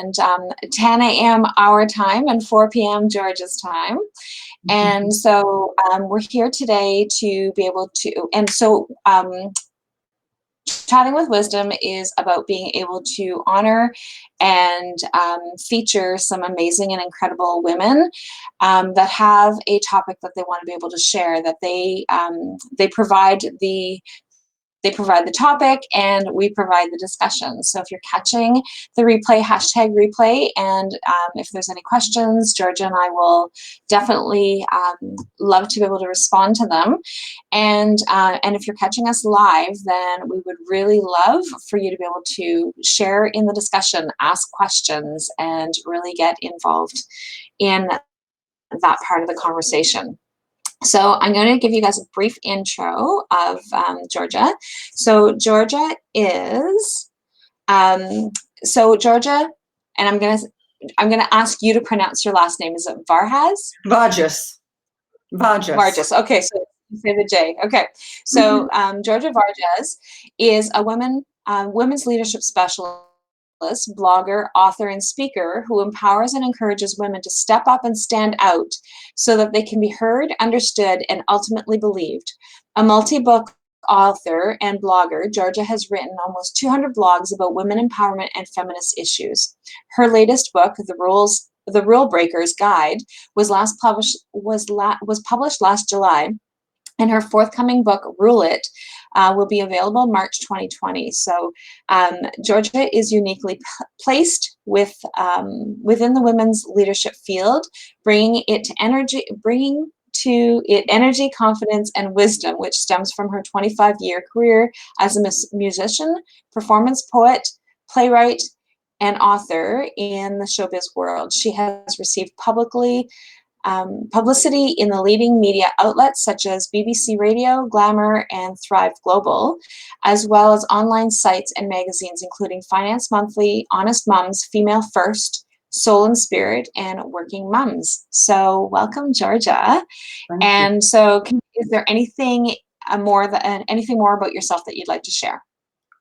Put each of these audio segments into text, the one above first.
and 10 a.m. our time and 4 p.m. Georgia's time. And so we're here today to be able to, and so Chatting with Wisdom is about being able to honor and feature some amazing and incredible women that have a topic that they want to be able to share, that they provide the topic and we provide the discussion. So if you're catching the replay, hashtag replay, and if there's any questions, Georgia and I will definitely love to be able to respond to them. And if you're catching us live, then we would really love for you to be able to share in the discussion, ask questions, and really get involved in that part of the conversation. So I'm going to give you guys a brief intro of Georgia. So Georgia is, Georgia, and I'm going to ask you to pronounce your last name. Is it Vargas? Vargas. Vargas. Okay, so you say the J. Okay, so Georgia Varjas is a women's leadership specialist, blogger, author, and speaker who empowers and encourages women to step up and stand out so that they can be heard, understood, and ultimately believed. A multi-book author and blogger, Georgia has written almost 200 blogs about women empowerment and feminist issues. Her latest book, The Rule Breaker's Guide, was published last July, and her forthcoming book, Rule It, will be available March 2020. So Georgia is uniquely placed within the women's leadership field, bringing to it energy, confidence, and wisdom, which stems from her 25-year career as a musician, performance poet, playwright, and author in the showbiz world. She has received publicity in the leading media outlets such as BBC Radio, Glamour, and Thrive Global, as well as online sites and magazines including Finance Monthly, Honest Mums, Female First, Soul and Spirit, and Working Mums. So welcome, Georgia. And so is there anything more about yourself that you'd like to share?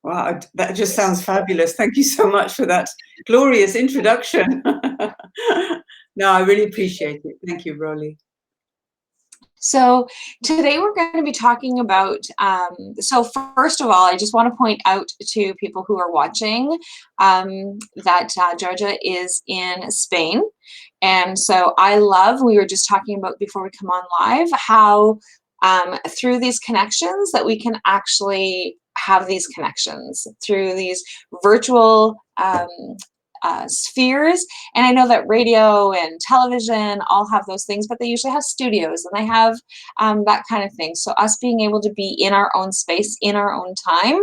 Wow, that just sounds fabulous. Thank you so much for that glorious introduction. No, I really appreciate it. Thank you, Rollie. So today we're going to be talking about, so first of all, I just want to point out to people who are watching that Georgia is in Spain. And so we were just talking about before we come on live, how through these connections that we can actually have these connections through these virtual spheres. And I know that radio and television all have those things, but they usually have studios and they have that kind of thing. So us being able to be in our own space, in our own time,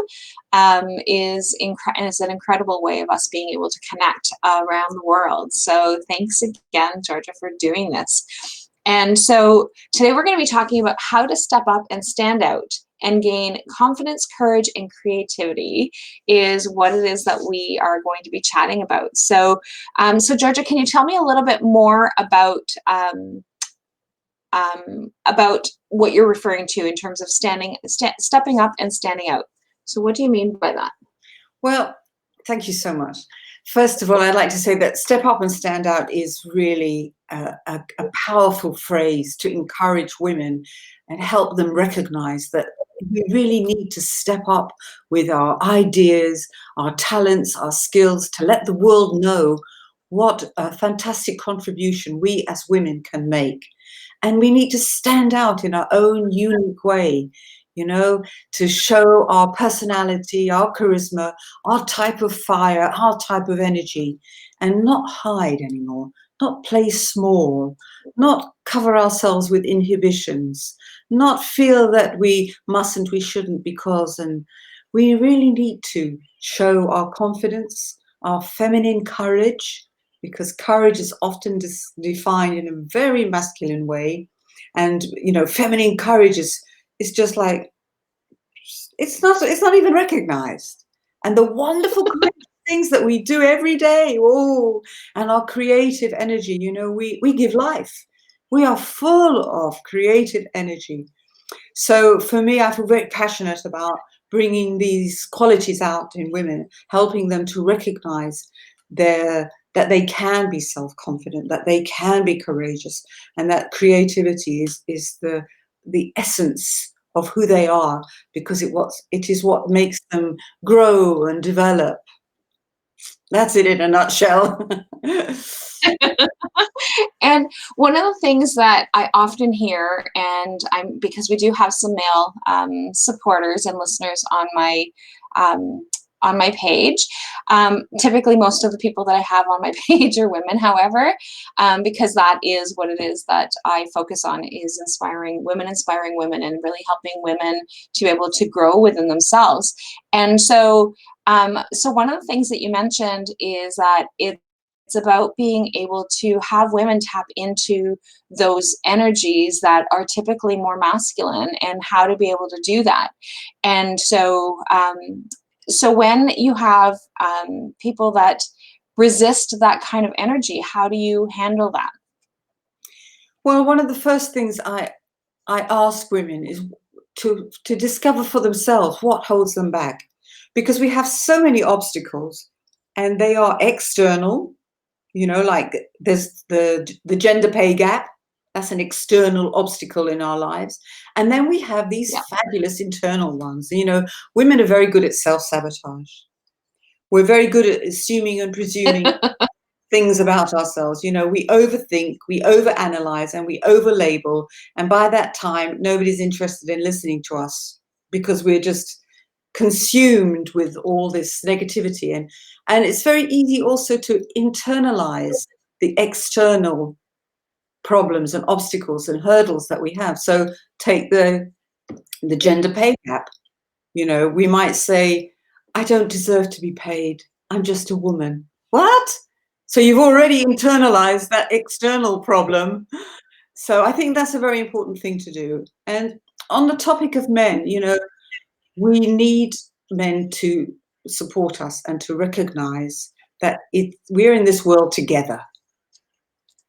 is an incredible way of us being able to connect around the world. So thanks again, Georgia, for doing this. And so today we're going to be talking about how to step up and stand out and gain confidence, courage, and creativity is what it is that we are going to be chatting about. So, Georgia, can you tell me a little bit more about what you're referring to in terms of stepping up and standing out? So what do you mean by that? Well, thank you so much. First of all, I'd like to say that step up and stand out is really a powerful phrase to encourage women and help them recognize that we really need to step up with our ideas, our talents, our skills to let the world know what a fantastic contribution we as women can make. And we need to stand out in our own unique way, you know, to show our personality, our charisma, our type of fire, our type of energy, and not hide anymore, not play small, not cover ourselves with inhibitions, not feel that we mustn't, we shouldn't, because, and we really need to show our confidence, our feminine courage, because courage is often defined in a very masculine way. And, you know, feminine courage is just like, it's not even recognized. And the wonderful things that we do every day, and our creative energy, you know, we give life. We are full of creative energy. So for me, I feel very passionate about bringing these qualities out in women, helping them to recognize their that they can be self-confident, that they can be courageous, and that creativity is the essence of who they are, because it is what makes them grow and develop. That's it in a nutshell. And one of the things that I often hear, and because we do have some male supporters and listeners um, on my page. Typically, most of the people that I have on my page are women, however, because that is what it is that I focus on, is inspiring women, and really helping women to be able to grow within themselves. And so, so one of the things that you mentioned is that it's about being able to have women tap into those energies that are typically more masculine, and how to be able to do that. And so, so when you have people that resist that kind of energy, how do you handle that? Well, one of the first things I ask women is to discover for themselves what holds them back, because we have so many obstacles, and they are external. You know, like there's the gender pay gap. That's an external obstacle in our lives. And then we have these Yeah. fabulous internal ones. You know, women are very good at self-sabotage. We're very good at assuming and presuming things about ourselves. You know, we overthink, we overanalyze, and we overlabel. And by that time, nobody's interested in listening to us, because we're just consumed with all this negativity. And it's very easy also to internalize the external problems and obstacles and hurdles that we have. So take the gender pay gap. You know, we might say, I don't deserve to be paid. I'm just a woman. What? So you've already internalized that external problem. So I think that's a very important thing to do. And on the topic of men, you know, we need men to support us and to recognize that we're in this world together.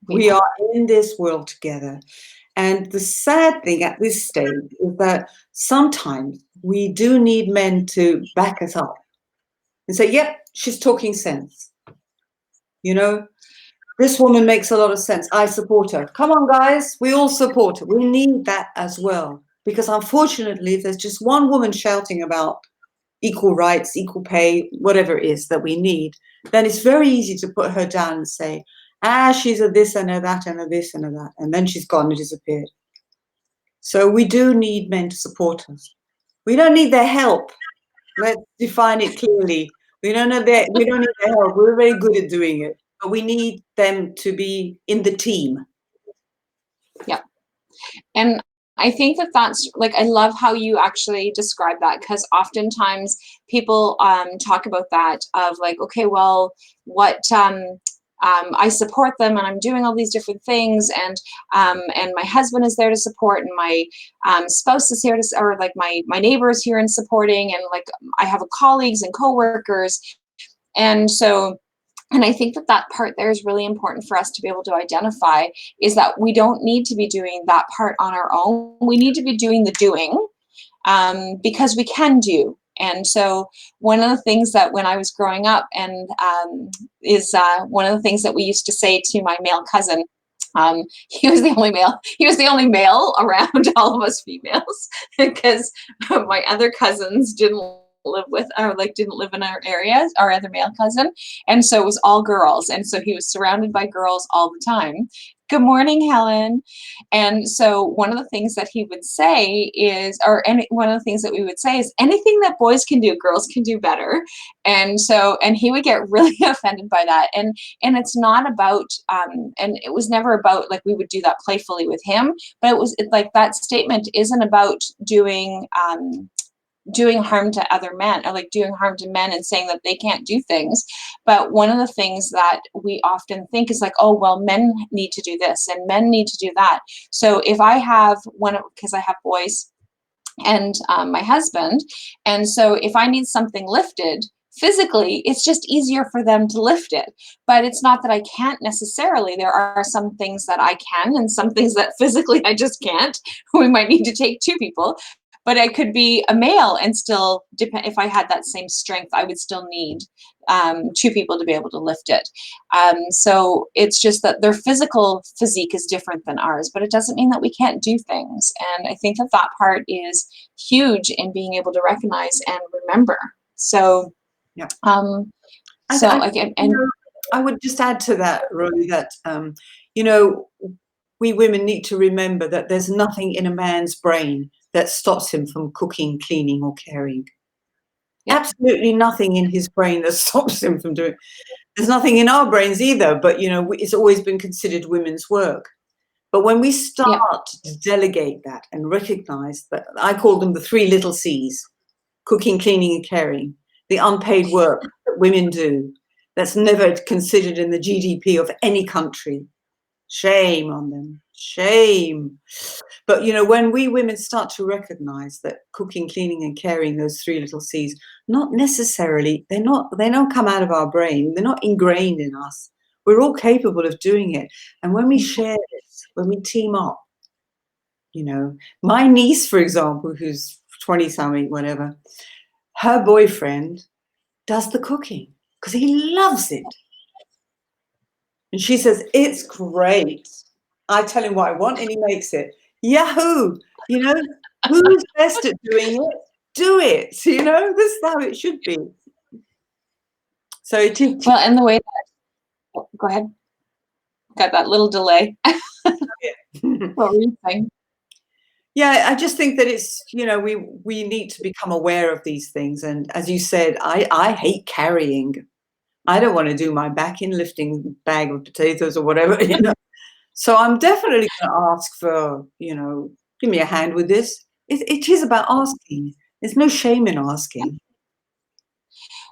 We are in this world together. And the sad thing at this stage is that sometimes we do need men to back us up and say, yep, she's talking sense. You know, this woman makes a lot of sense. I support her. Come on, guys, we all support her. We need that as well. Because unfortunately, if there's just one woman shouting about equal rights, equal pay, whatever it is that we need, then it's very easy to put her down and say, she's a this and a that and a this and a that. And then she's gone and disappeared. So we do need men to support us. We don't need their help. Let's define it clearly. We don't need their help. We're very good at doing it. But we need them to be in the team. Yeah. And I think that that's, like, I love how you actually describe that, because oftentimes people talk about that of like, okay, well, what I support them, and I'm doing all these different things, and my husband is there to support, and my spouse is here to, or like my neighbor is here and supporting, and like I have colleagues and coworkers, and so. And I think that that part there is really important for us to be able to identify, is that we don't need to be doing that part on our own. We need to be doing the doing, because we can do. And so one of the things that when I was growing up, and is one of the things that we used to say to my male cousin, he was the only male around all of us females, because my other cousins didn't live in our area, our other male cousin, and so it was all girls, and so he was surrounded by girls all the time. Good morning, Helen. And so one of the things that he would say is, one of the things that we would say is, anything that boys can do, girls can do better. And so, and he would get really offended by that. And it's not about, and it was never about, like, we would do that playfully with him, but like that statement isn't about doing harm to other men, or like doing harm to men and saying that they can't do things. But one of the things that we often think is like, oh, well, men need to do this and men need to do that. So if I have because I have boys and my husband, and so if I need something lifted physically, it's just easier for them to lift it. But it's not that I can't necessarily. There are some things that I can, and some things that physically I just can't. We might need to take two people. but I could be a male and still depend. If I had that same strength, I would still need two people to be able to lift it. So it's just that their physical physique is different than ours, but it doesn't mean that we can't do things. And I think that that part is huge in being able to recognize and remember. So, yeah. So again, and I would just add to that, Rollie, that you know, we women need to remember that there's nothing in a man's brain that stops him from cooking, cleaning, or caring. Yeah. Absolutely nothing in his brain that stops him from doing. There's nothing in our brains either, but you know, it's always been considered women's work. But when we start to delegate that and recognize that, I call them the 3 little C's: cooking, cleaning, and caring, the unpaid work that women do, that's never considered in the GDP of any country. Shame on them, shame. But you know, when we women start to recognize that cooking, cleaning, and caring, those 3 little C's, not necessarily, they don't come out of our brain, they're not ingrained in us. We're all capable of doing it. And when we share this, when we team up, you know, my niece, for example, who's 20-something, whatever, her boyfriend does the cooking because he loves it. And she says, it's great. I tell him what I want and he makes it. Yahoo! You know, who's best at doing it? Do it. You know, this is how it should be. So it is. Well, and the way that, go ahead. Got that little delay. What were you saying? Yeah, I just think that it's, you know, we need to become aware of these things. And as you said, I hate carrying. I don't want to do my back in lifting bag of potatoes or whatever, you know. So I'm definitely going to ask for, you know, give me a hand with this. It is about asking. There's no shame in asking.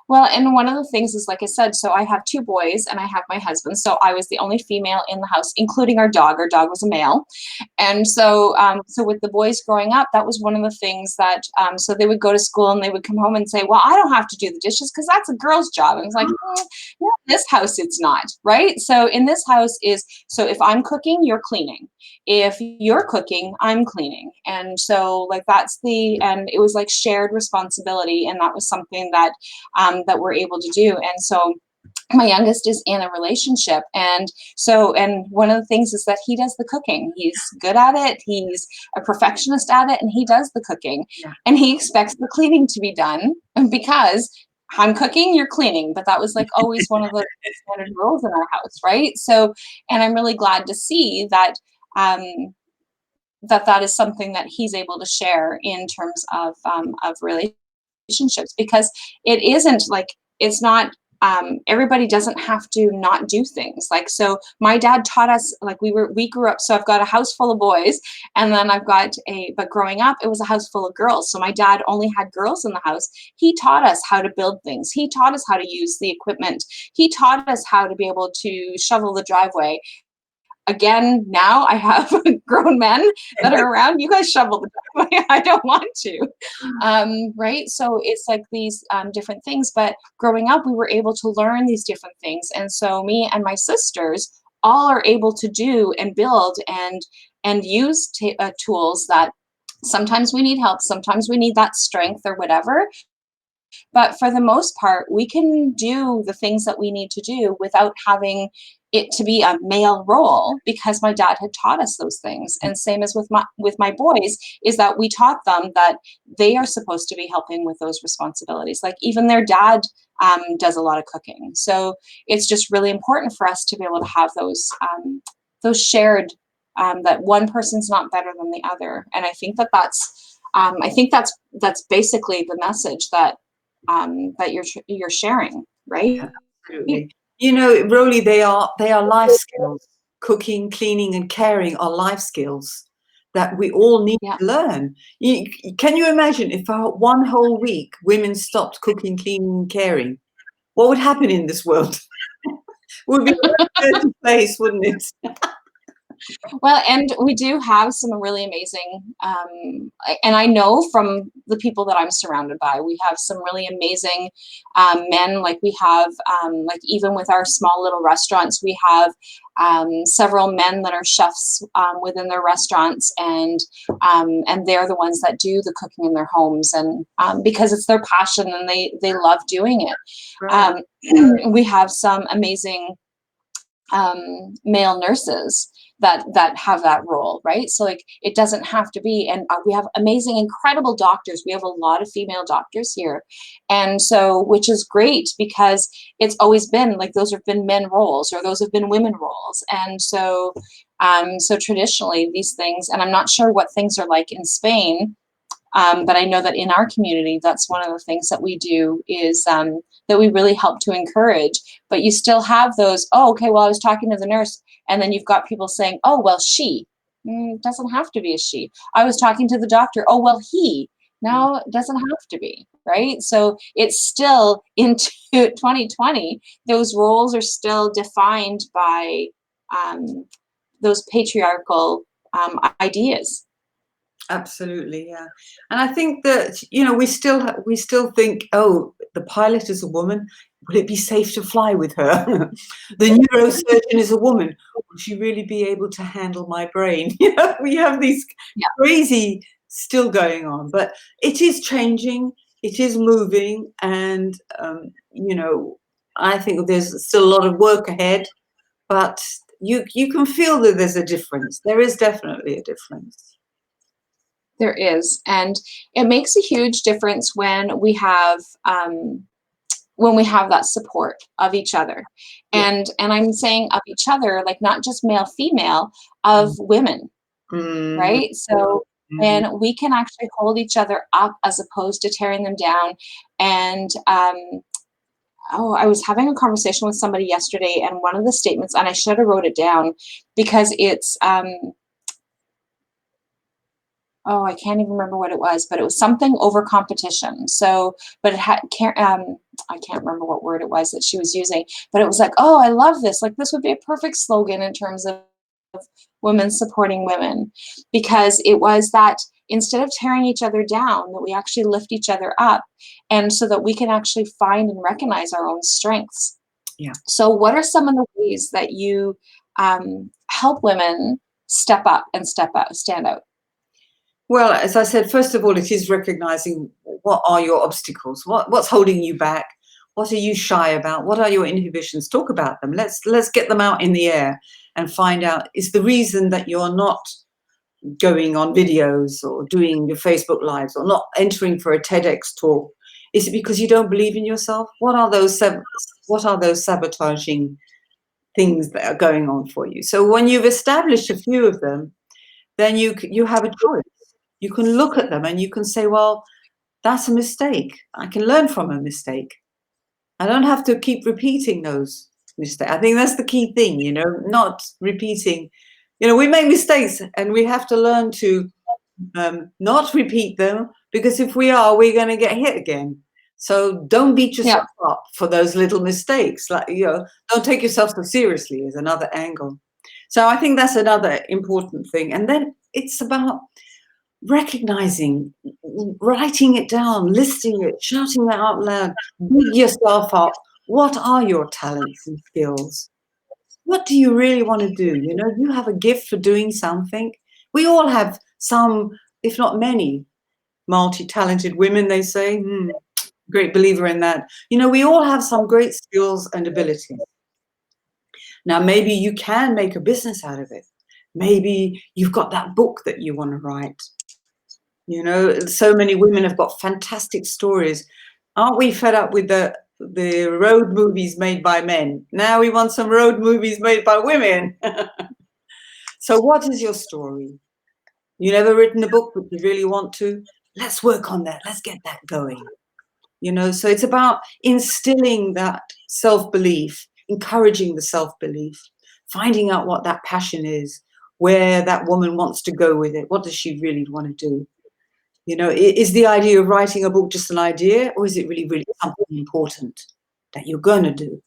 Well, and one of the things is, like I said, so I have 2 boys and I have my husband. So I was the only female in the house, including our dog. Our dog was a male. And so, so with the boys growing up, that was one of the things that, so they would go to school and they would come home and say, well, I don't have to do the dishes because that's a girl's job. And it's like, no, in this house, it's not, right? So in this house is, so if I'm cooking, you're cleaning. If you're cooking, I'm cleaning. And so like, and it was like shared responsibility. And that was something that, that we're able to do. And so my youngest is in a relationship. And so, and one of the things is that he does the cooking. He's good at it. He's a perfectionist at it, and he does the cooking. Yeah. And he expects the cleaning to be done because I'm cooking, you're cleaning. But that was like always one of the standard rules in our house, right? So, and I'm really glad to see that that is something that he's able to share in terms of relationships, because it isn't like, it's not, everybody doesn't have to not do things. Like, so my dad taught us, like we grew up, so I've got a house full of boys, and then but growing up, it was a house full of girls. So my dad only had girls in the house. He taught us how to build things. He taught us how to use the equipment. He taught us how to be able to shovel the driveway. Again, now I have grown men that are around. You guys shovel the driveway. I don't want to, right? So it's like these different things. But growing up, we were able to learn these different things, and so me and my sisters all are able to do and build and use tools that sometimes we need help, sometimes we need that strength or whatever. But for the most part, we can do the things that we need to do without having it to be a male role, because my dad had taught us those things. And same as with my boys, is that we taught them that they are supposed to be helping with those responsibilities. Like even their dad does a lot of cooking. So it's just really important for us to be able to have those shared, that one person's not better than the other. And I think that's basically the message that you're sharing, right? Yeah, absolutely. You know, Rollie, they are life skills. Cooking, cleaning, and caring are life skills that we all need to learn. Can you imagine if for one whole week women stopped cooking, cleaning, and caring? What would happen in this world? It would be a dirty place, wouldn't it? Well, and we do have some really amazing, and I know from the people that I'm surrounded by, we have some really amazing men. Like we have, like even with our small little restaurants, we have several men that are chefs within their restaurants, and they're the ones that do the cooking in their homes, and because it's their passion and they love doing it. Right. We have some amazing male nurses that have that role, right? So like it doesn't have to be, and we have amazing, incredible doctors. We have a lot of female doctors here, and so which is great because it's always been like those have been men roles or those have been women roles, and so so traditionally these things, and I'm not sure what things are like in Spain. But I know that in our community, that's one of the things that we do is that we really help to encourage. But you still have those, oh, okay, well, I was talking to the nurse, and then you've got people saying, oh, well, she. It doesn't have to be a she. I was talking to the doctor, oh, well, he. No, it doesn't have to be, right? So it's still into 2020, those roles are still defined by those patriarchal ideas. Absolutely, yeah. And I think that, we still think, oh, the pilot is a woman. Will it be safe to fly with her? The neurosurgeon is a woman. Will she really be able to handle my brain? We have these Yeah. crazy still going on, but it is changing. It is moving, and I think there's still a lot of work ahead. But you can feel that there's a difference. There is definitely a difference. There is, and it makes a huge difference when we have that support of each other, Yeah. and I'm saying of each other, like not just male, female, of women, Mm, right? So mhm. when we can actually hold each other up as opposed to tearing them down, and oh, I was having a conversation with somebody yesterday, and one of the statements, and I should have wrote it down because it's oh, I can't even remember what it was, but it was something over competition. So, but it had, I can't remember what word it was that she was using, but it was like, oh, I love this. Like, this would be a perfect slogan in terms of women supporting women, because it was that instead of tearing each other down, that we actually lift each other up, and so that we can actually find and recognize our own strengths. Yeah. So, what are some of the ways that you help women step up and step out, stand out? Well, as I said, first of all, it is recognizing what are your obstacles, what's holding you back, what are you shy about, what are your inhibitions. Talk about them. Let's get them out in the air and find out, is the reason that you're not going on videos or doing your Facebook lives or not entering for a TEDx talk, is it because you don't believe in yourself? What are those sabotaging things that are going on for you? So when you've established a few of them, then you have a choice. You can look at them and you can say, well, that's a mistake. I can learn from a mistake. I don't have to keep repeating those mistakes. I think that's the key thing, not repeating. We make mistakes and we have to learn to not repeat them, because if we are, we're going to get hit again. So don't beat Yeah. yourself up for those little mistakes. Like, don't take yourself so seriously is another angle. So I think that's another important thing. And then it's about recognizing, writing it down, listing it, shouting it out loud, big yourself up. What are your talents and skills? What do you really want to do? You have a gift for doing something. We all have some, if not many, multi-talented women, they say. Great believer in that. We all have some great skills and abilities. Now, maybe you can make a business out of it. Maybe you've got that book that you want to write. So many women have got fantastic stories. Aren't we fed up with the road movies made by men? Now we want some road movies made by women. So what is your story? You never written a book, but you really want to? Let's work on that. Let's get that going. So it's about instilling that self-belief, encouraging the self-belief, finding out what that passion is, where that woman wants to go with it. What does she really want to do? Is the idea of writing a book just an idea, or is it really something important that you're going to do?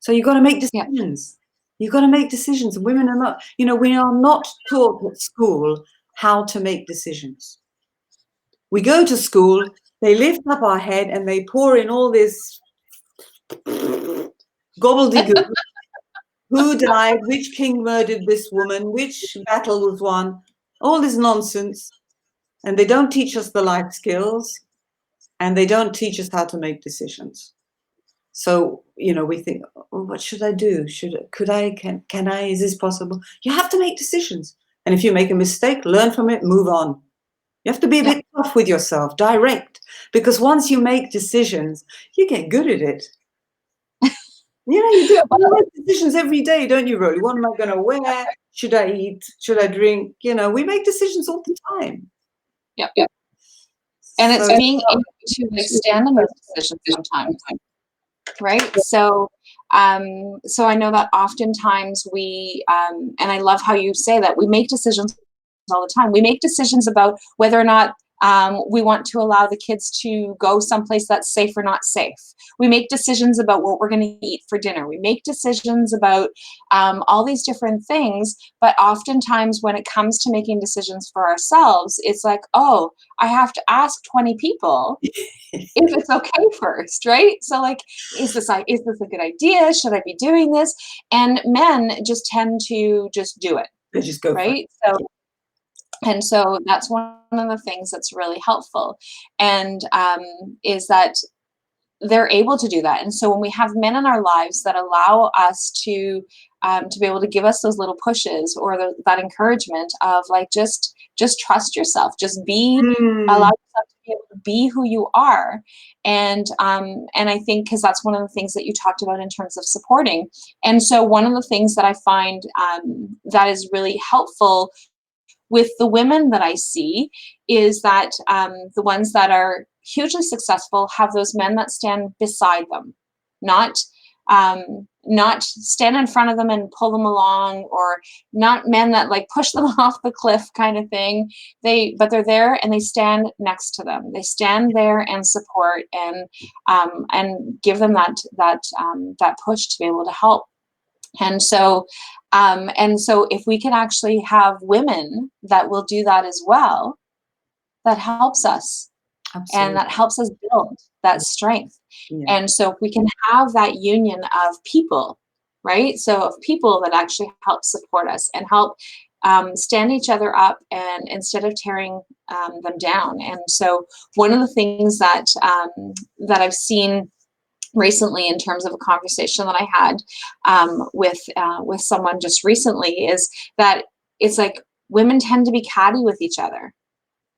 So you've got to make Yeah. decisions. You've got to make decisions. Women are not, we are not taught at school how to make decisions. We go to school, they lift up our head and they pour in all this gobbledygook. Who died, which king murdered this woman, which battle was won, all this nonsense. And they don't teach us the life skills, and they don't teach us how to make decisions. So, we think, oh, what should I do? Can I, is this possible? You have to make decisions. And if you make a mistake, learn from it, move on. You have to be a bit tough with yourself, direct, because once you make decisions, you get good at it. You do. You make decisions every day, don't you, Rollie? What am I going to wear? Should I eat? Should I drink? We make decisions all the time. Yep. And it's being able to stand in those decisions sometimes, right? So, so I know that oftentimes we, and I love how you say that, we make decisions all the time. We make decisions about whether or not we want to allow the kids to go someplace that's safe or not safe. We make decisions about what we're going to eat for dinner. We make decisions about all these different things, but oftentimes when it comes to making decisions for ourselves, it's like, oh, I have to ask 20 people if it's okay first, right? So like, is this a good idea? Should I be doing this? And men just tend to just do it. They just go, right? And so that's one of the things that's really helpful, and is that they're able to do that. And so when we have men in our lives that allow us to be able to give us those little pushes or that encouragement of like, just trust yourself, just be, allow yourself to be able to be who you are. And I think, because that's one of the things that you talked about in terms of supporting. And so one of the things that I find that is really helpful with the women that I see is that the ones that are hugely successful have those men that stand beside them, not stand in front of them and pull them along, or not men that like push them off the cliff kind of thing. But they're there and they stand next to them. They stand there and support and give them that push to be able to help. And so if we can actually have women that will do that as well, that helps us. Absolutely. And that helps us build that strength. Yeah. And so if we can have that union of people, right? So of people that actually help support us and help stand each other up, and instead of tearing them down. And so one of the things that I've seen recently in terms of a conversation that I had with someone just recently is that it's like women tend to be catty with each other,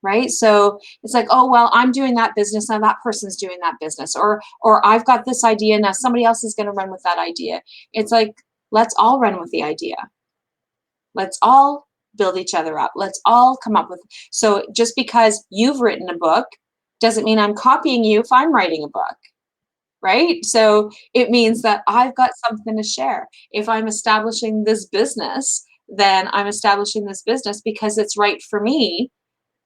right? So it's like, oh, well, I'm doing that business, now that person's doing that business, or I've got this idea, now somebody else is going to run with that idea. It's like, let's all run with the idea. Let's all build each other up. Let's all come up with. So just because you've written a book doesn't mean I'm copying you if I'm writing a book. Right? So it means that I've got something to share. If I'm establishing this business, then I'm establishing this business because it's right for me.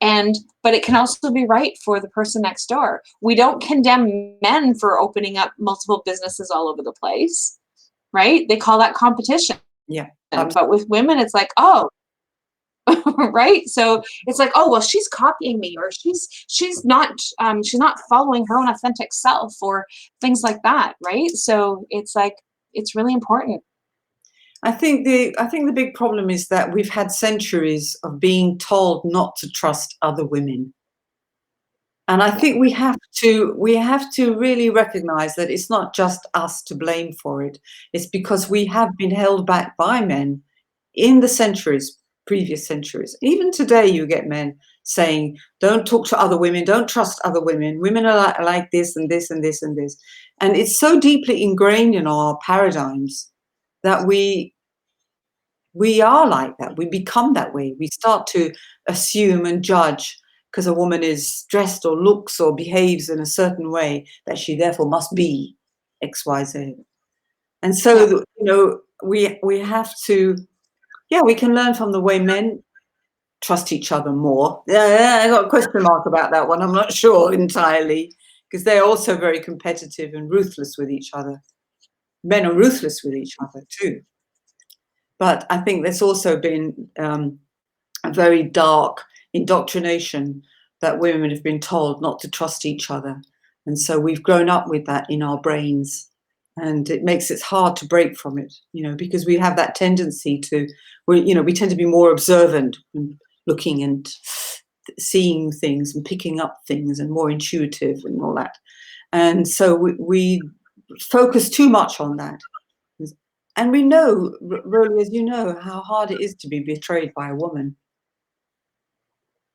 But it can also be right for the person next door. We don't condemn men for opening up multiple businesses all over the place, right? They call that competition. Yeah. But with women, it's like, oh, right? So it's like, oh, well, she's copying me, or she's not following her own authentic self, or things like that, right? So it's like, it's really important. I think the big problem is that we've had centuries of being told not to trust other women. And I think we have to really recognize that it's not just us to blame for it. It's because we have been held back by men in the previous centuries. Even today, you get men saying, don't talk to other women, don't trust other women. Women are like this and this and this and this. And it's so deeply ingrained in our paradigms that we are like that. We become that way. We start to assume and judge because a woman is dressed or looks or behaves in a certain way that she therefore must be X, Y, Z. And so, we have to, we can learn from the way men trust each other more. Yeah, I got a question mark about that one. I'm not sure entirely, because they're also very competitive and ruthless with each other. Men are ruthless with each other too. But I think there's also been a very dark indoctrination that women have been told not to trust each other. And so we've grown up with that in our brains. And it makes it hard to break from it, because we have that tendency to, we tend to be more observant and looking and seeing things and picking up things and more intuitive and all that. And so we focus too much on that. And we know, Rollie, as you know, how hard it is to be betrayed by a woman.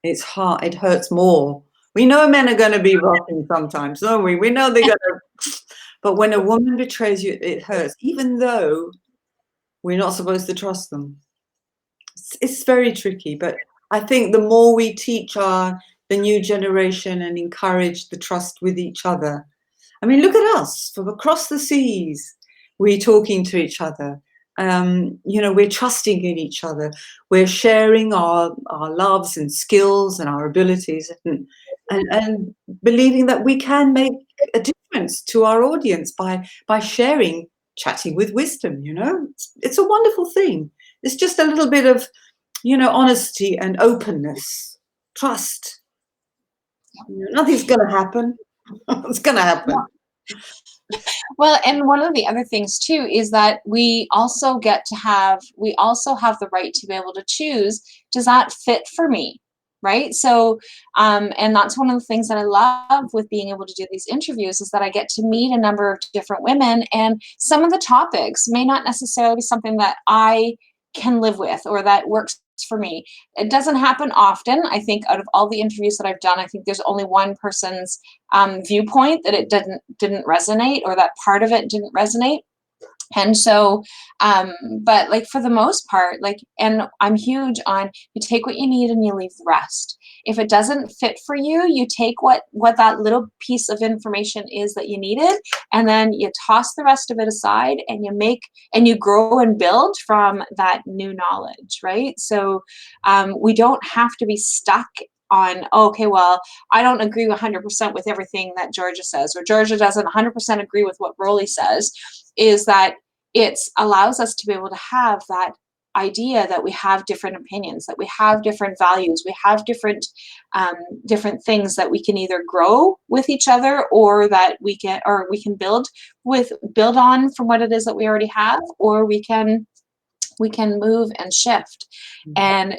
It's hard. It hurts more. We know men are going to be rotten sometimes, don't we? We know they're going to. But when a woman betrays you, it hurts, even though we're not supposed to trust them. It's very tricky. But I think the more we teach the new generation and encourage the trust with each other. I mean, look at us from across the seas. We're talking to each other. We're trusting in each other. We're sharing our loves and skills and our abilities and believing that we can make a difference to our audience by sharing, chatting with wisdom, It's a wonderful thing. It's just a little bit of, honesty and openness, trust. Nothing's going to happen. It's going to happen. Well, and one of the other things too is that we also have the right to be able to choose, does that fit for me? Right. So, and that's one of the things that I love with being able to do these interviews is that I get to meet a number of different women, and some of the topics may not necessarily be something that I can live with or that works for me. It doesn't happen often. I think out of all the interviews that I've done, I think there's only one person's viewpoint that it didn't resonate, or that part of it didn't resonate. And so, but like for the most part, and I'm huge on, you take what you need and you leave the rest. If it doesn't fit for you, you take what that little piece of information is that you needed, and then you toss the rest of it aside, and you grow and build from that new knowledge, right? So we don't have to be stuck on, okay, well, I don't agree 100% with everything that Georgia says, or Georgia doesn't 100% agree with what Rollie says, is that it allows us to be able to have that idea that we have different opinions, that we have different values, we have different things that we can either grow with each other, or that we can build on from what it is that we already have, or we can move and shift. And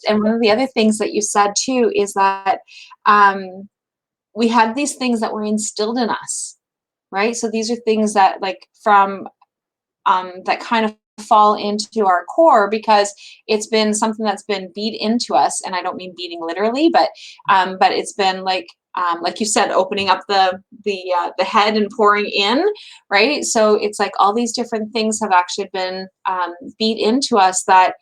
one of the other things that you said too is that we had these things that were instilled in us, right? So these are things that from that kind of fall into our core, because it's been something that's been beat into us. And I don't mean beating literally, but it's been like you said, opening up the head and pouring in, right? So it's like all these different things have actually been beat into us that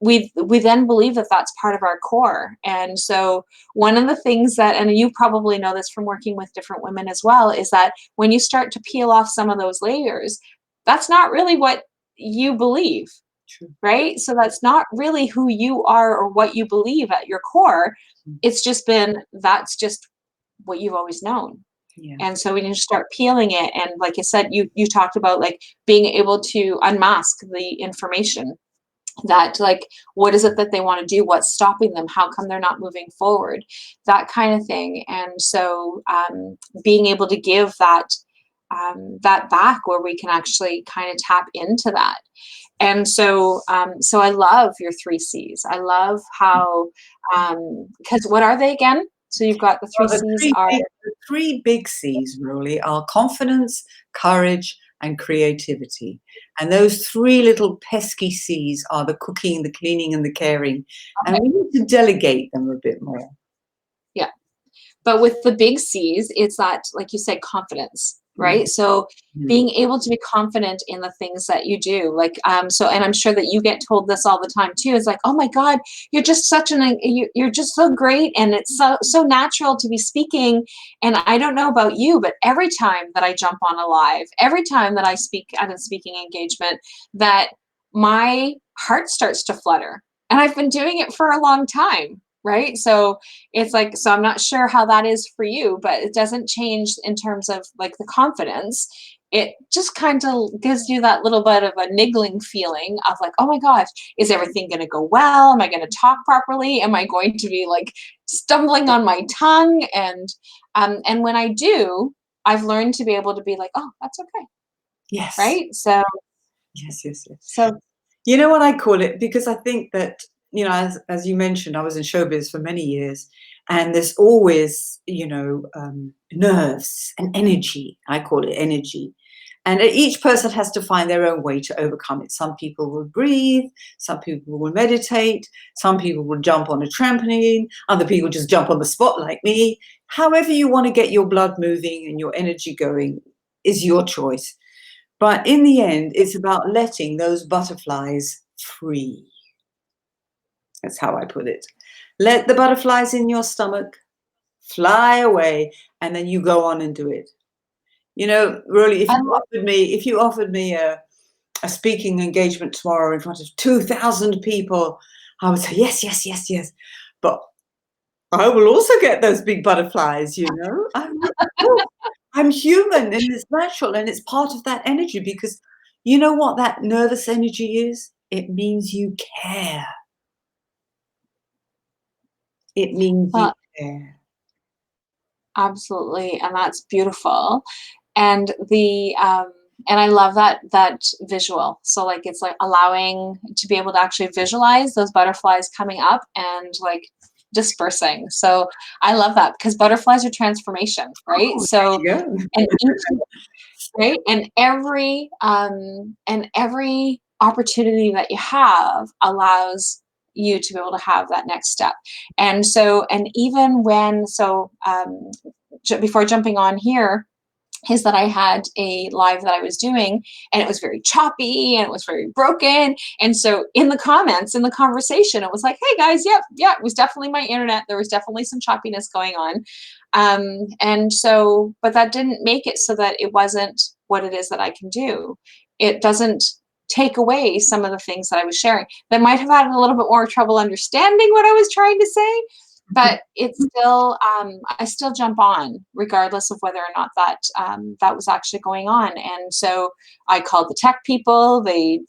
we then believe that that's part of our core. And so one of the things that, and you probably know this from working with different women as well, is that when you start to peel off some of those layers, that's not really what you believe. True. Right? So that's not really who you are or what you believe at your core. It's just that's just what you've always known. Yeah. And so when you start peeling it, and like I said, you talked about being able to unmask the information, that what is it that they want to do, what's stopping them, how come they're not moving forward, that kind of thing. And so being able to give that back, where we can actually kind of tap into that. And so I love your 3 C's. I love how, because what are they again? So you've got the 3 C's are... The 3 big C's, really, are confidence, courage, and creativity. And those 3 little pesky C's are the cooking, the cleaning, and the caring. Okay. And we need to delegate them a bit more. Yeah. But with the big C's, it's that, like you said, confidence. Right. So being able to be confident in the things that you do, and I'm sure that you get told this all the time too. It's like, oh my God, you're just you're just so great. And it's so natural to be speaking. And I don't know about you, but every time that I jump on a live, every time that I speak at a speaking engagement, that my heart starts to flutter. And I've been doing it for a long time. Right. So it's so I'm not sure how that is for you, but it doesn't change in terms of the confidence. it just kind of gives you that little bit of a niggling feeling of like, oh my gosh, is everything going to go well? Am I going to talk properly? Am I going to be like stumbling on my tongue? And when I do, I've learned to be able to be like, oh, that's okay, Yes. right? So, Yes, yes, yes. so You know what I call it? Because I think that, you know, as you mentioned, I was in showbiz for many years, and there's always, you know, nerves and energy. I call it energy. And each person has to find their own way to overcome it. Some people will breathe, some people will meditate, some people will jump on a trampoline, other people just jump on the spot like me. However you want to get your blood moving and your energy going is your choice. But in the end, it's about letting those butterflies free. That's how I put it. Let the butterflies in your stomach fly away, and then you go on and do it. You know, really, I love if you offered me a speaking engagement tomorrow in front of 2,000 people, I would say yes, yes, yes, yes. But I will also get those big butterflies, you know. I'm human and it's natural and it's part of that energy, because you know what that nervous energy is? It means you care. It means you that. care. Absolutely, and that's beautiful. And and I love that visual. So like it's like allowing to be able to actually visualize those butterflies coming up and like dispersing. So I love that because butterflies are transformation, right? Oh, So there you and go. each right and every opportunity that you have allows you to be able to have that next step. And so and even when so before jumping on here is that I had a live that I was doing and it was very choppy and it was very broken. And so in the comments, in the conversation, it was like, hey guys, yep, yeah, it was definitely my internet. There was definitely some choppiness going on. And so, but that didn't make it so that it wasn't what it is that I can do. It doesn't take away some of the things that I was sharing. That might have had a little bit more trouble understanding what I was trying to say, but it's still I still jump on regardless of whether or not that was actually going on. And so I called the tech people. They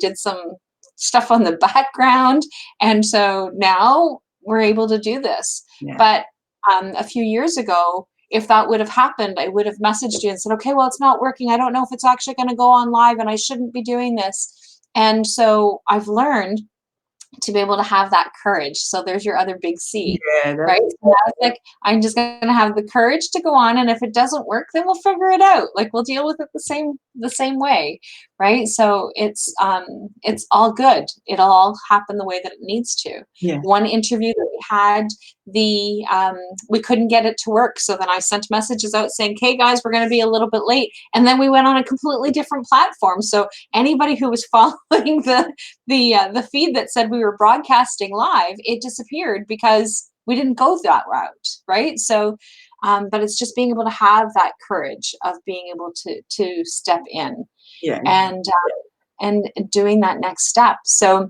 did some stuff on the background, and so now we're able to do this. Yeah. But a few years ago, if that would have happened, I would have messaged you and said, okay, well, it's not working. I don't know if it's actually going to go on live, and I shouldn't be doing this. And so I've learned to be able to have that courage. So there's your other big C, Yeah, right? So now it's like, I'm just going to have the courage to go on. And if it doesn't work, then we'll figure it out. Like we'll deal with it the same way. Right. So it's all good. It'll all happen the way that it needs to. yeah. One interview that we had, we couldn't get it to work. So then I sent messages out saying, hey guys, we're going to be a little bit late. And then we went on a completely different platform. So anybody who was following the feed that said we were broadcasting live, it disappeared because we didn't go that route, right? So, but it's just being able to have that courage of being able to step in Yeah. and doing that next step. So,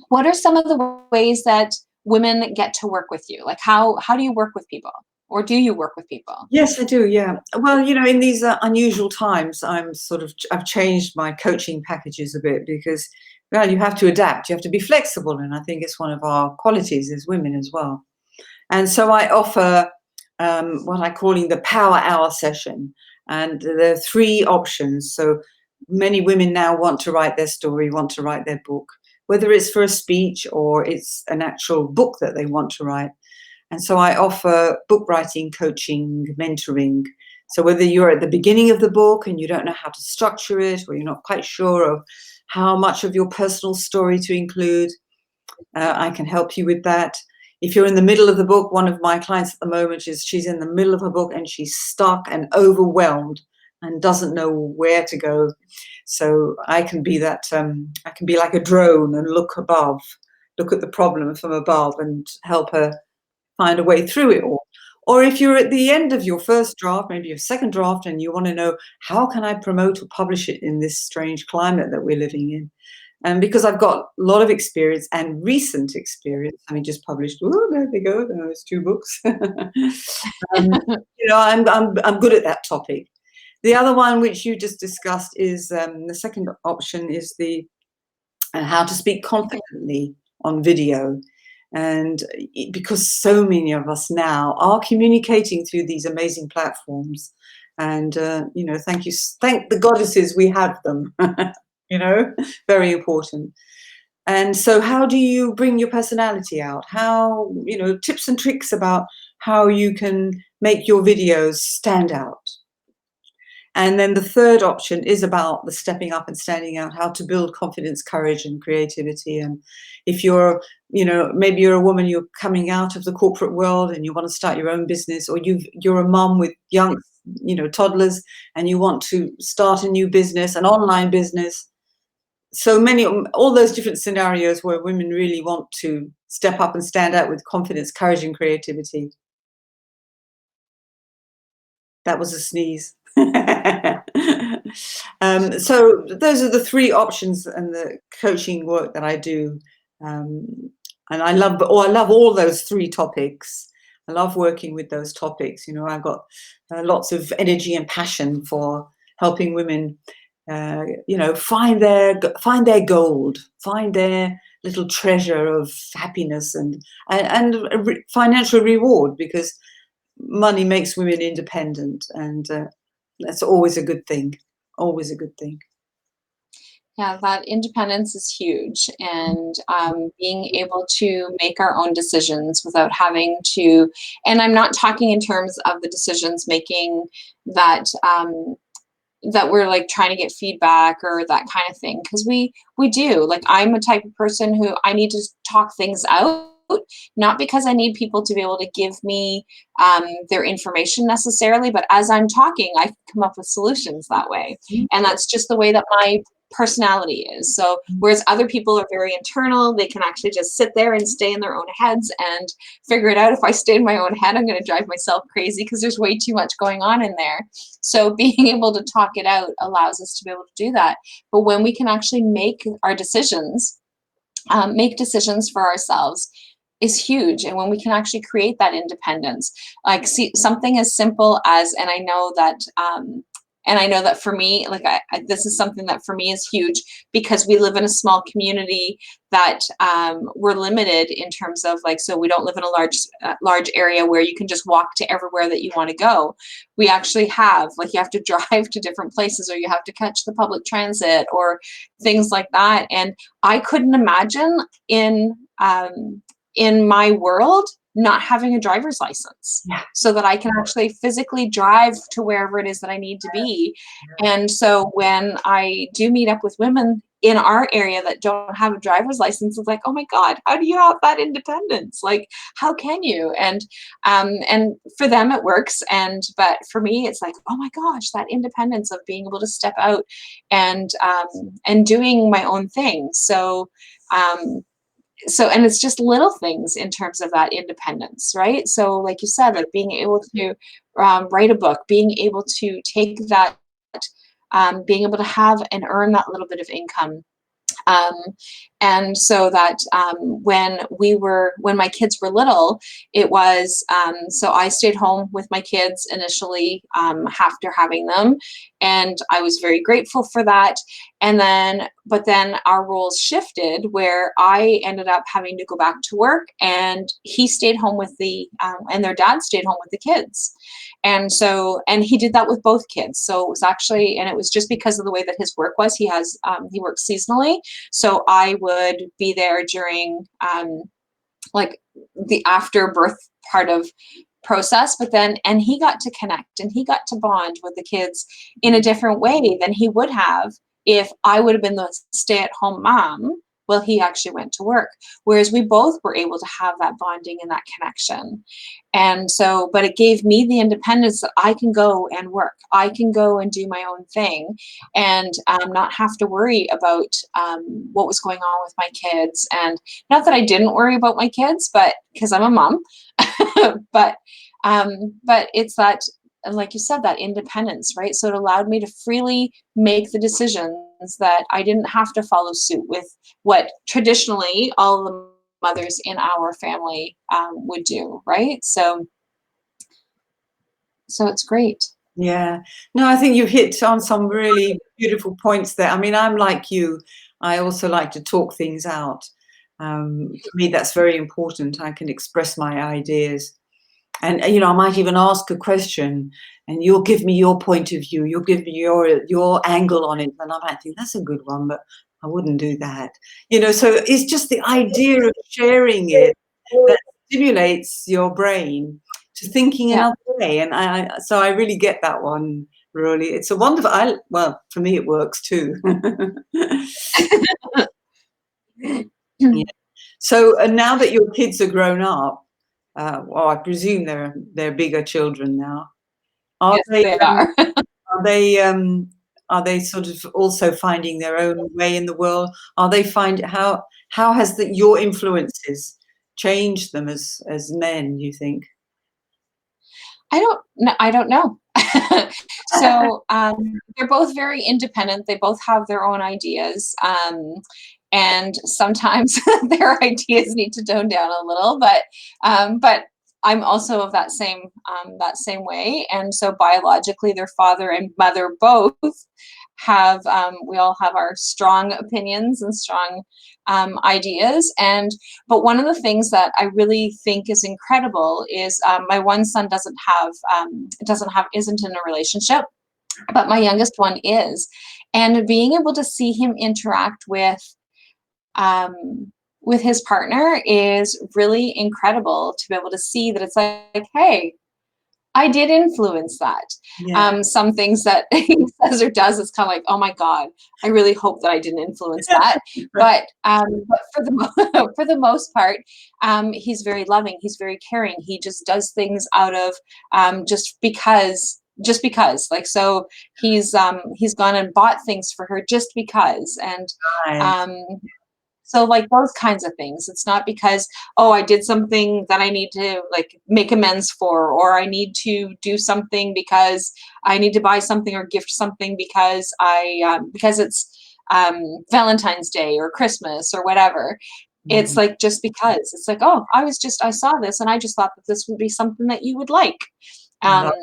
what are some of the ways that women get to work with you? Like, how do you work with people, or do you work with people? Yes, I do. Yeah. Well, you know, in these unusual times, I've changed my coaching packages a bit because, well, you have to adapt. You have to be flexible, and I think it's one of our qualities as women as well. And so I offer what I'm calling the Power Hour session, and there are three options. So many women now want to write their story, want to write their book, whether it's for a speech or it's an actual book that they want to write. And so I offer book writing, coaching, mentoring. So whether you're at the beginning of the book and you don't know how to structure it, or you're not quite sure of how much of your personal story to include, I can help you with that. If you're in the middle of the book, one of my clients at the moment she's in the middle of her book and she's stuck and overwhelmed and doesn't know where to go. So I can be that, I can be like a drone and look above, look at the problem from above and help her find a way through it all. Or if you're at the end of your first draft, maybe your second draft, and you want to know, how can I promote or publish it in this strange climate that we're living in? And because I've got a lot of experience and recent experience, I mean, just published, oh, there they go, there's 2 books. You know, I'm good at that topic. The other one, which you just discussed, is the second option is the how to speak confidently on video. And because so many of us now are communicating through these amazing platforms, and you know, thank the goddesses we have them. You know, very important. And so, how do you bring your personality out? How, you know, tips and tricks about how you can make your videos stand out. And then the third option is about the stepping up and standing out, how to build confidence, courage, and creativity. And if you're, you know, maybe you're a woman, you're coming out of the corporate world and you want to start your own business, or you're a mum with young, you know, toddlers, and you want to start a new business, an online business. So many, all those different scenarios where women really want to step up and stand out with confidence, courage, and creativity. That was a sneeze. So those are the three options and the coaching work that I do. And I love all those three topics. I love working with those topics. You know, I've got lots of energy and passion for helping women, you know, find their gold, find their little treasure of happiness and financial reward, because money makes women independent, and that's always a good thing. Always a good thing. Yeah, that independence is huge, and being able to make our own decisions without having to, and I'm not talking in terms of the decisions making that that we're like trying to get feedback or that kind of thing, because we do. Like, I'm a type of person who I need to talk things out, not because I need people to be able to give me their information necessarily, but as I'm talking, I come up with solutions that way. And that's just the way that my personality is. So whereas other people are very internal, they can actually just sit there and stay in their own heads and figure it out. If I stay in my own head, I'm going to drive myself crazy because there's way too much going on in there. So being able to talk it out allows us to be able to do that. But when we can actually make our decisions, make decisions for ourselves, is huge. And when we can actually create that independence, like, see something as simple as, and I know that for me, like, this is something that for me is huge, because we live in a small community that we're limited in terms of, like, so we don't live in a large area where you can just walk to everywhere that you want to go. We actually have, like, you have to drive to different places, or you have to catch the public transit or things like that. And I couldn't imagine in my world not having a driver's license, so that I can actually physically drive to wherever it is that I need to be. And so when I do meet up with women in our area that don't have a driver's license, it's like, oh my God, how do you have that independence? Like, how can you? And for them it works. But for me, it's like, oh my gosh, that independence of being able to step out and doing my own thing. And it's just little things in terms of that independence, right? So like you said, like being able to write a book, being able to take that, being able to have and earn that little bit of income. Um, and so that when my kids were little, it was, so I stayed home with my kids initially after having them, and I was very grateful for that. But then our roles shifted, where I ended up having to go back to work, and he stayed home with and their dad stayed home with the kids. And he did that with both kids. So it was actually, and it was just because of the way that his work was. He works seasonally. So I would be there during like the after birth part of process, and he got to connect and he got to bond with the kids in a different way than he would have if I would have been the stay-at-home mom. Well, he actually went to work, whereas we both were able to have that bonding and that connection. And so, but it gave me the independence that I can go and work. I can go and do my own thing, and not have to worry about what was going on with my kids. And not that I didn't worry about my kids, but because I'm a mom, but it's that, like you said, that independence, right? So it allowed me to freely make the decisions that I didn't have to follow suit with what traditionally all the mothers in our family would do, right? So it's great. Yeah. No, I think you've hit on some really beautiful points there. I mean, I'm like you. I also like to talk things out. For me, that's very important. I can express my ideas. And, you know, I might even ask a question and you'll give me your point of view. You'll give me your angle on it. And I might think that's a good one, but I wouldn't do that. You know, so it's just the idea of sharing it that stimulates your brain to thinking Yeah. another way. And so I really get that one, really. It's a wonderful, well, for me, it works too. Yeah. So now that your kids are grown up, well, I presume they're bigger children now. Are Yes, they they are. are they are they sort of also finding their own way in the world? Are they how has your influences changed them as men, you think? I don't know. So, they're both very independent, they both have their own ideas, and sometimes their ideas need to tone down a little, but I'm also of that same way, and so biologically, their father and mother both have, we all have our strong opinions and strong, ideas, and but one of the things that I really think is incredible is, my one son isn't in a relationship, but my youngest one is, and being able to see him interact with his partner is really incredible to be able to see that it's like, hey, I did influence that. Yeah. Some things that he says or does, it's kind of like, oh my God, I really hope that I didn't influence that. But for the for the most part, he's very loving. He's very caring. He just does things out of just because. Like so, he's gone and bought things for her just because, and Right. um, so like those kinds of things. It's not because, oh, I did something that I need to like make amends for, or I need to do something because I need to buy something or gift something because it's Valentine's Day or Christmas or whatever. It's Mhm. like just because. It's like, oh, I saw this and I just thought that this would be something that you would like. Um, Right.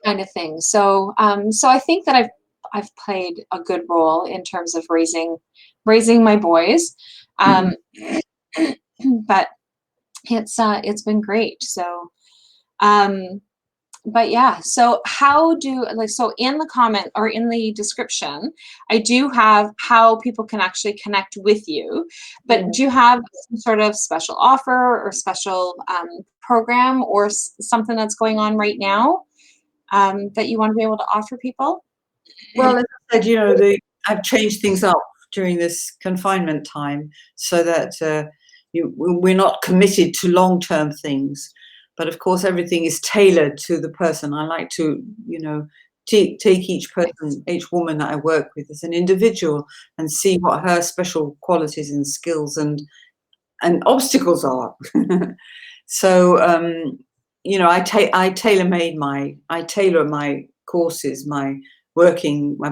kind of thing. So, so I think that I've played a good role in terms of raising my boys. Mhm. Um, but it's been great. So, um, but yeah. So how do like so in the comment or in the description, I do have how people can actually connect with you. But Yeah. do you have some sort of special offer or special program or something that's going on right now? That you want to be able to offer people? Well, as I said, you know, I've changed things up during this confinement time so that we're not committed to long-term things. But of course, everything is tailored to the person. I like to, you know, take each person, each woman that I work with as an individual and see what her special qualities and skills and obstacles are. So, you know, I tailor my courses, my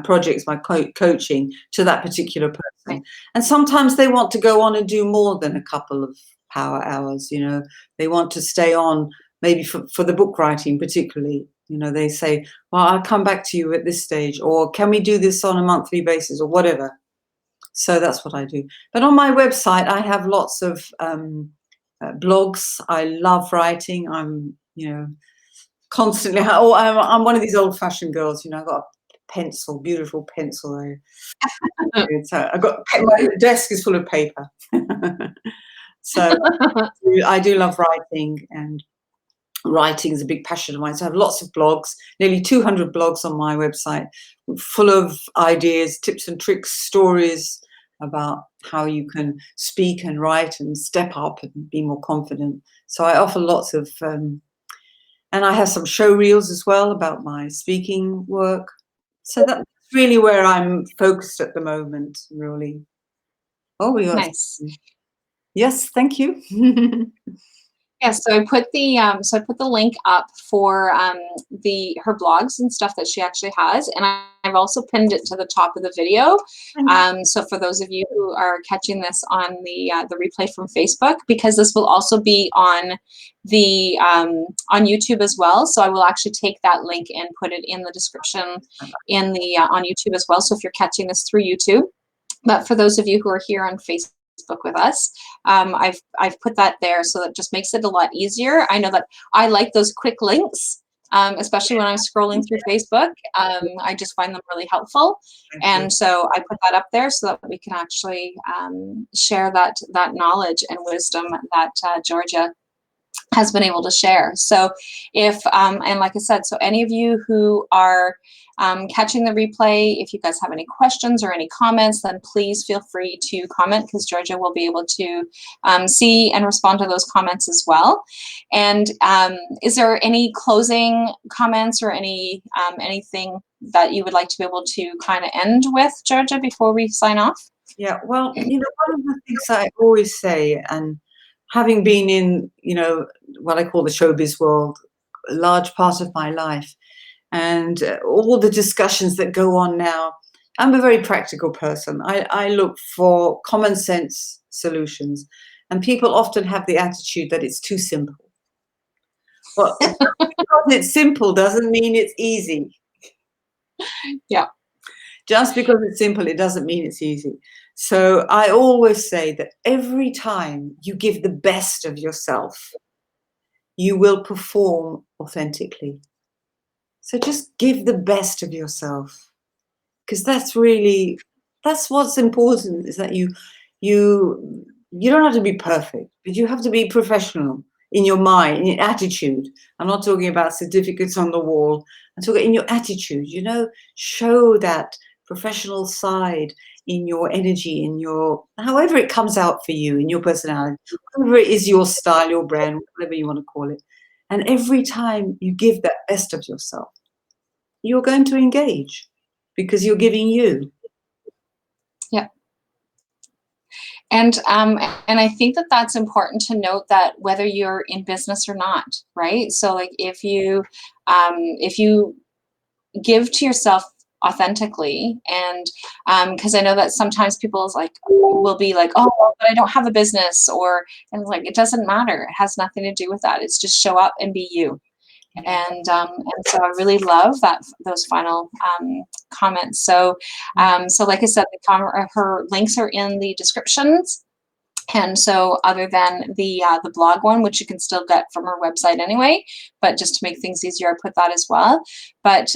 projects, my coaching to that particular Right. person. And sometimes they want to go on and do more than a couple of power hours, you know, they want to stay on maybe for the book writing, particularly, you know, they say, well, I'll come back to you at this stage, or can we do this on a monthly basis or whatever. So that's what I do. But on my website, I have lots of blogs. I love writing. I'm, you know, constantly. Oh, I'm one of these old-fashioned girls. You know, I've got a pencil, beautiful pencil. So I've got my desk is full of paper. So I do love writing, and writing is a big passion of mine. So I have lots of blogs, nearly 200 blogs on my website, full of ideas, tips and tricks, stories about how you can speak and write and step up and be more confident. So I offer lots of, and I have some show reels as well about my speaking work. So that's really where I'm focused at the moment, really. Oh, we got, Nice. yes, thank you. Yeah, so I put the link up for her blogs and stuff that she actually has, and I've also pinned it to the top of the video. So for those of you who are catching this on the replay from Facebook, because this will also be on the on YouTube as well. So I will actually take that link and put it in the description in the on YouTube as well. So if you're catching this through YouTube, but for those of you who are here on Facebook with us, I've put that there, so that just makes it a lot easier. I know that I like those quick links, especially when I'm scrolling through Facebook. I just find them really helpful, and so I put that up there so that we can actually share that knowledge and wisdom that Georgia has been able to share. So if, and like I said, so any of you who are catching the replay, if you guys have any questions or any comments, then please feel free to comment, because Georgia will be able to see and respond to those comments as well. And is there any closing comments or any anything that you would like to be able to kind of end with, Georgia, before we sign off? Yeah, well, you know, one of the things I always say, and having been in, you know, what I call the showbiz world, a large part of my life, and all the discussions that go on now, I'm a very practical person. I look for common sense solutions, and people often have the attitude that it's too simple. Well, because it's simple doesn't mean it's easy. Yeah. Just because it's simple, it doesn't mean it's easy. So I always say that every time you give the best of yourself, you will perform authentically. So just give the best of yourself, because that's what's important, is that you don't have to be perfect, but you have to be professional in your mind, in your attitude. I'm not talking about certificates on the wall. I'm talking in your attitude, you know, show that professional side in your energy, in your, however it comes out for you, in your personality, whatever it is, your style, your brand, whatever you want to call it. And every time you give that best of yourself, you're going to engage, because you're giving you. Yeah. And I think that that's important to note, that whether you're in business or not, right? So like if you give to yourself authentically, and because I know that sometimes people will be like, oh, well, but I don't have a business, or, and like, it doesn't matter. It has nothing to do with that. It's just show up and be you. And so I really love those final comments. So so like I said, her links are in the descriptions. And so other than the blog one, which you can still get from her website anyway, but just to make things easier, I put that as well. But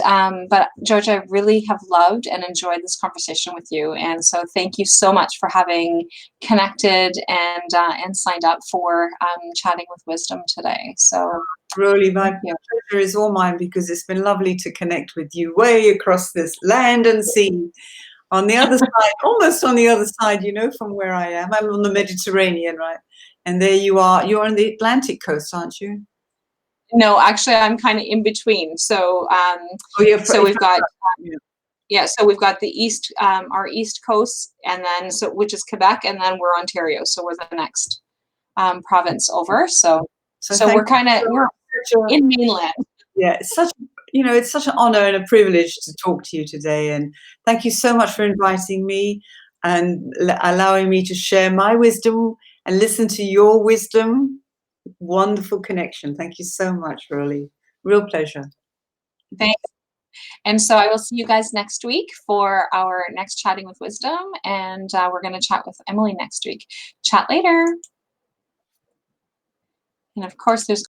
Georgia, I really have loved and enjoyed this conversation with you. And so thank you so much for having connected and signed up for Chatting with Wisdom today. So Really, my pleasure is all mine, because it's been lovely to connect with you way across this land and sea. On the other side, almost on the other side, you know, from where I am. I'm on the Mediterranean, right? And there you are. You're on the Atlantic coast, aren't you? No, actually, I'm kind of in between. So, so we've got, so we've got the east, our east coast, and then which is Quebec, and then we're Ontario. So we're the next province over. So we're kind of in mainland. Yeah, it's such an honor and a privilege to talk to you today. And thank you so much for inviting me and allowing me to share my wisdom and listen to your wisdom. Wonderful connection. Thank you so much, Rollie. Real pleasure. Thanks. And so I will see you guys next week for our next Chatting with Wisdom. And we're going to chat with Emily next week. Chat later. And of course, there's